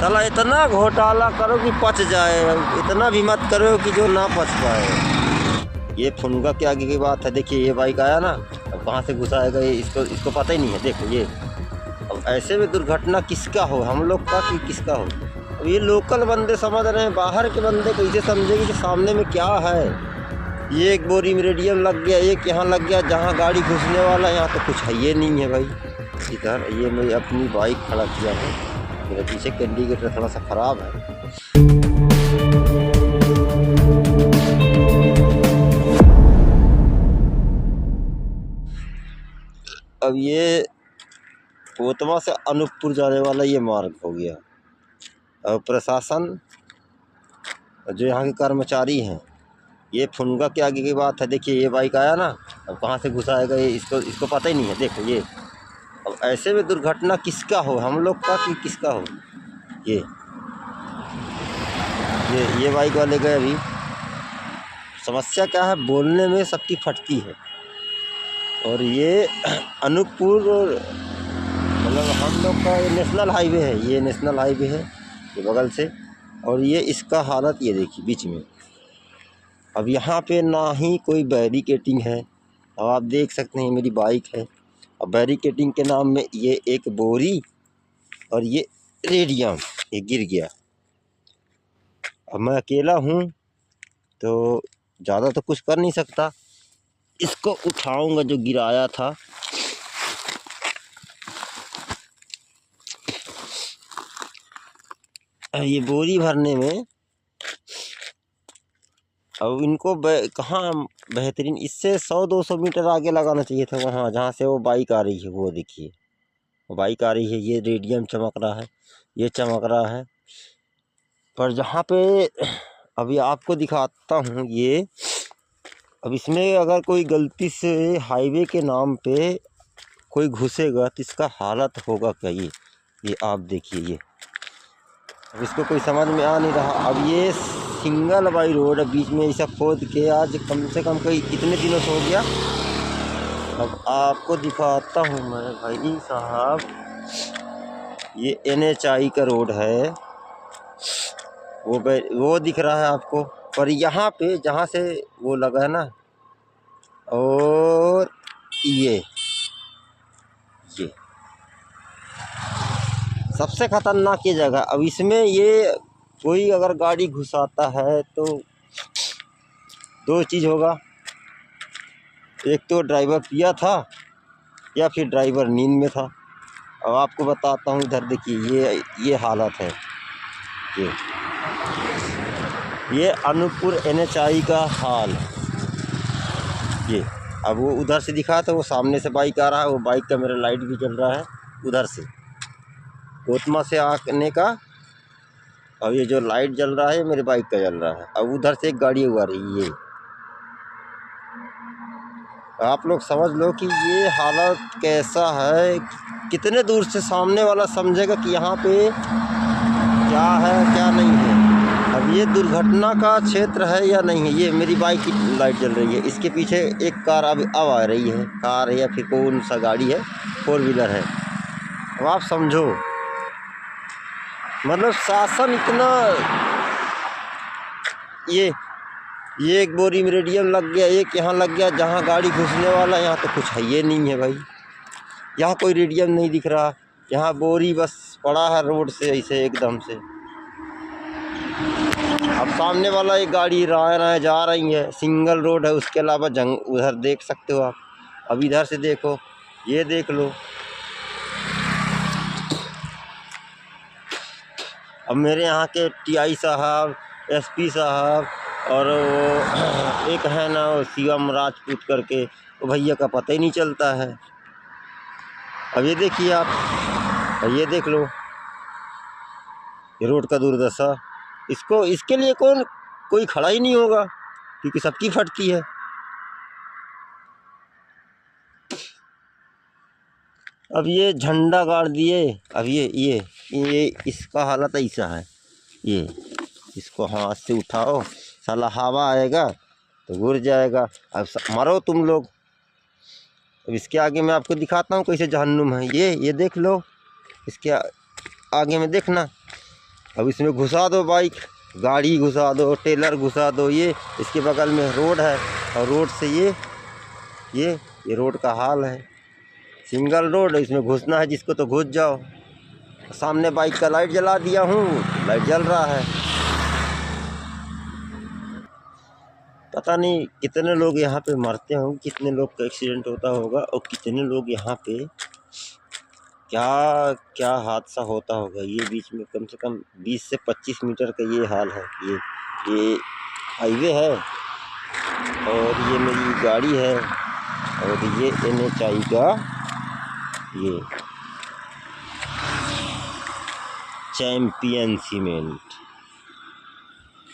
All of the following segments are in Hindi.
साला इतना घोटाला करो कि पच जाए, इतना भी मत करो कि जो ना पच पाए। ये फुनगा के आगे की बात है। देखिए ये बाइक आया ना, अब कहाँ से घुसाएगा ये, इसको पता ही नहीं है। देखो ये, अब ऐसे में दुर्घटना किसका हो, हम लोग का कि किसका हो। अब ये लोकल बंदे समझ रहे हैं, बाहर के बंदे कैसे समझेंगे कि सामने में क्या है। ये एक बोरी में रेडियम लग गया, एक यहाँ लग गया जहाँ गाड़ी घुसने वाला, यहाँ तो कुछ है ये नहीं है भाई। इधर ये मैं अपनी बाइक खड़ा किया है, मेरे पीछे का इंडिकेटर थोड़ा सा ख़राब है। अब ये कोतवा से अनूपपुर जाने वाला ये मार्ग हो गया। अब प्रशासन जो यहाँ के कर्मचारी हैं, ये फुनगा के आगे की बात है। देखिए ये बाइक आया ना, अब कहाँ से घुसाएगा ये, इसको पता ही नहीं है। देखो ये, अब ऐसे में दुर्घटना किसका हो, हम लोग का कि किसका हो। ये बाइक वाले गए। अभी समस्या क्या है, बोलने में सबकी फटती है। और ये अनूपपुर मतलब हम लोग का नेशनल हाईवे है, ये नेशनल हाईवे है ये बगल से। और ये इसका हालत ये देखिए बीच में। अब यहाँ पे ना ही कोई बैरिकेटिंग है। अब आप देख सकते हैं मेरी बाइक है, अब बैरिकेटिंग के नाम में ये एक बोरी और ये रेडियम ये गिर गया। अब मैं अकेला हूँ तो ज़्यादा तो कुछ कर नहीं सकता, इसको उठाऊंगा जो गिराया था। ये बोरी भरने में अब इनको कहाँ बेहतरीन, इससे 100-200 मीटर आगे लगाना चाहिए था, वहाँ जहाँ से वो बाइक आ रही है। वो देखिए वो बाइक आ रही है, ये रेडियम चमक रहा है, ये चमक रहा है। पर जहाँ पे अभी आपको दिखाता हूँ ये, अब इसमें अगर कोई गलती से हाईवे के नाम पे कोई घुसेगा तो इसका हालत होगा क्या। ये आप देखिए ये, अब इसको कोई समझ में आ नहीं रहा। अब ये सिंगल बाई रोड है, बीच में ऐसा खोद के आज कम से कम कई कितने दिनों से हो गया। अब आपको दिखाता हूँ मैं भाई साहब, ये NHI का रोड है, वो दिख रहा है आपको। पर यहाँ पे जहाँ से वो लगा है ना, और ये सबसे ख़तरनाक ये जगह। अब इसमें ये कोई अगर गाड़ी घुसाता है तो दो चीज़ होगा, एक तो ड्राइवर पिया था या फिर ड्राइवर नींद में था। अब आपको बताता हूँ, इधर देखिए ये हालत है। ये अनूपपुर NHI का हाल। ये अब वो उधर से दिखा था, वो सामने से बाइक आ रहा है, वो बाइक का मेरा लाइट भी जल रहा है उधर से कोतमा से आने का। अब ये जो लाइट जल रहा है मेरे बाइक का जल रहा है। अब उधर से एक गाड़ी आ रही है, ये आप लोग समझ लो कि ये हालत कैसा है। कितने दूर से सामने वाला समझेगा कि यहाँ पे क्या है क्या नहीं है। अब ये दुर्घटना का क्षेत्र है या नहीं है। ये मेरी बाइक की लाइट जल रही है, इसके पीछे एक कार अब आ रही है, कार है या फिर कौन सा गाड़ी है, 4 व्हीलर है। अब आप समझो, मतलब शासन इतना, ये एक बोरी में रेडियम लग गया, एक यहाँ लग गया जहाँ गाड़ी घुसने वाला, यहाँ तो कुछ है ये नहीं है भाई। यहाँ कोई रेडियम नहीं दिख रहा, यहाँ बोरी बस पड़ा है रोड से ऐसे एकदम से। अब सामने वाला एक गाड़ी राह जा रही है, सिंगल रोड है, उसके अलावा उधर देख सकते हो आप। अब इधर से देखो, ये देख लो। अब मेरे यहाँ के TI साहब, SP साहब और वो एक है ना वो शिवम राजपूत करके, वो भैया का पता ही नहीं चलता है। अब ये देखिए आप, और ये देख लो ये रोड का दुर्दशा। इसके लिए कोई खड़ा ही नहीं होगा क्योंकि सबकी फटती है। अब ये झंडा गाड़ दिए। अब ये इसका हालत ऐसा है, ये इसको हाथ से उठाओ, साला हवा आएगा तो गिर जाएगा। अब मरो तुम लोग। अब इसके आगे मैं आपको दिखाता हूँ कैसे जहन्नुम है। ये देख लो, इसके आगे में देखना, अब इसमें घुसा दो बाइक, गाड़ी घुसा दो, टेलर घुसा दो। ये इसके बगल में रोड है और रोड से ये रोड का हाल है। सिंगल रोड, इसमें घुसना है जिसको तो घुस जाओ। सामने बाइक का लाइट जला दिया हूँ, लाइट जल रहा है। पता नहीं कितने लोग यहाँ पे मरते होंगे, कितने लोग का एक्सीडेंट होता होगा और कितने लोग यहाँ पे क्या क्या हादसा होता होगा। ये बीच में कम से कम 20 से 25 मीटर का ये हाल है। ये हाईवे है और ये मेरी गाड़ी है और ये NHI का ये चैम्पियन सीमेंट।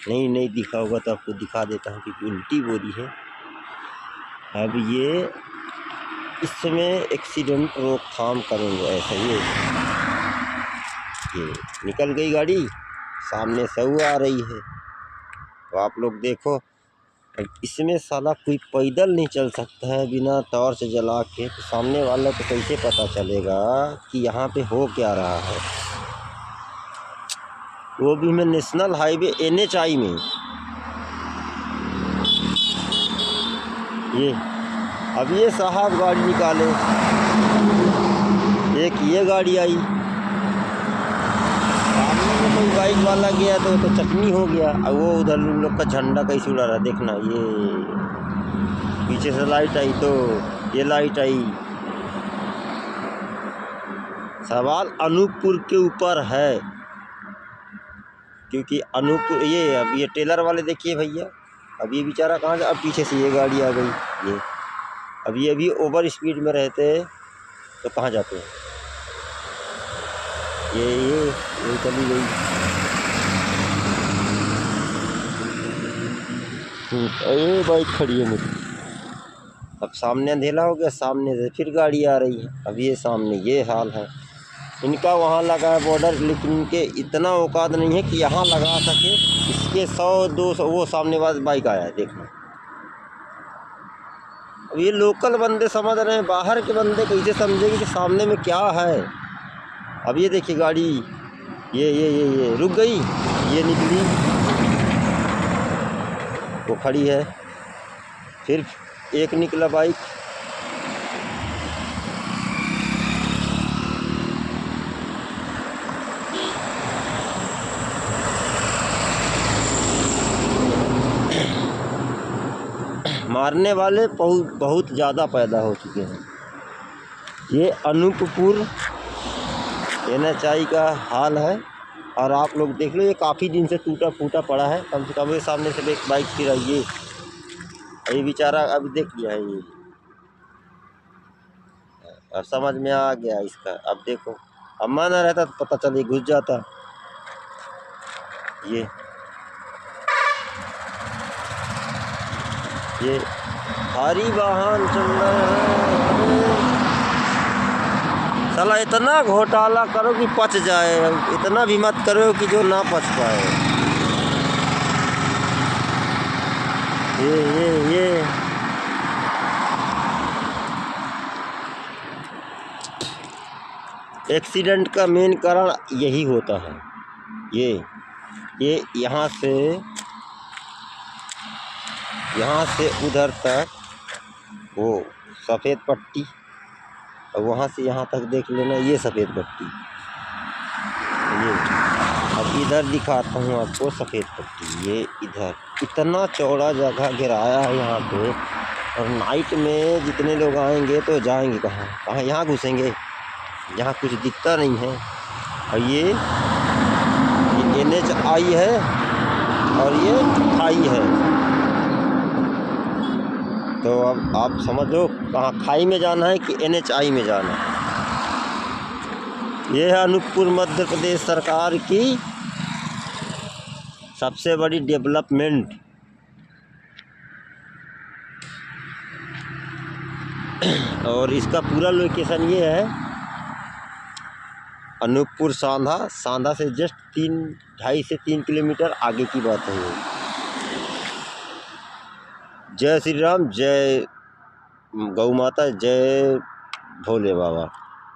नहीं दिखा होगा तो आपको दिखा देता हूँ क्योंकि उल्टी बोरी है। अब ये इस समय एक्सीडेंट रोकथाम करेंगे ऐसा। ये निकल गई गाड़ी, सामने से वो आ रही है। तो आप लोग देखो, इसमें साला कोई पैदल नहीं चल सकता है बिना टॉर्च जला के। तो सामने वाला को कैसे पता चलेगा कि यहाँ पे हो क्या रहा है। वो भी मैं नेशनल हाईवे NHI में। अब ये साहब गाड़ी निकाले, एक ये गाड़ी आई, सामने में कोई बाइक वाला गया तो चटनी हो गया। अब वो उधर उन लोग का झंडा कैसे उड़ा रहा देखना। ये पीछे से लाइट आई तो ये लाइट आई। सवाल अनूपपुर के ऊपर है क्योंकि अनूपपुर अब ये टेलर वाले देखिए भैया, अब ये बेचारा कहाँ से, अब पीछे से ये गाड़ी आ गई। ये अब ये भी ओवर स्पीड में रहते तो कहाँ जाते हैं। ये चली गई। ये बाइक खड़ी है मेरी। अब सामने अंधेरा हो गया, सामने से फिर गाड़ी आ रही है। अब ये सामने ये हाल है। इनका वहाँ लगा है बॉर्डर, लेकिन इनके इतना औकात नहीं है कि यहाँ लगा सके। इसके 100-200 वो सामने वाला बाइक आया है देखना। अब ये लोकल बंदे समझ रहे हैं, बाहर के बंदे कैसे समझेंगे कि सामने में क्या है। अब ये देखिए गाड़ी ये रुक गई, ये निकली, वो खड़ी है, फिर एक निकला बाइक। मारने वाले बहुत ज़्यादा पैदा हो चुके हैं। ये अनूपपुर NHI का हाल है। और आप लोग देख लो, ये काफ़ी दिन से टूटा फूटा पड़ा है। कम से कम ये सामने से एक बाइक फिर आई है, ये बेचारा अब देख लिया है। ये अब समझ में आ गया इसका। अब देखो, अब माना रहता तो पता चले घुस जाता। ये भारी वाहन चल रहे हैं। साला इतना घोटाला करो कि पच जाए, इतना भी मत करो कि जो ना पच पाए। ये एक्सीडेंट का मेन कारण यही होता है। ये यहाँ से उधर तक वो सफ़ेद पट्टी, और वहाँ से यहाँ तक देख लेना ये सफ़ेद पट्टी। ये अब इधर दिखाता हूँ आपको सफ़ेद पट्टी। ये इधर इतना चौड़ा जगह गिराया है यहाँ पे। और नाइट में जितने लोग आएंगे तो जाएंगे कहाँ यहाँ घुसेंगे, यहाँ कुछ दिखता नहीं है। और ये NHI है और ये खाई है। तो अब आप समझो कहाँ, खाई में जाना है कि NHI में जाना है। ये है अनूपपुर मध्य प्रदेश सरकार की सबसे बड़ी डेवलपमेंट। और इसका पूरा लोकेशन ये है अनूपपुर सांधा से जस्ट 2.5 से 3 किलोमीटर आगे की बात है ये। जय श्री राम, जय गौ माता, जय भोले बाबा।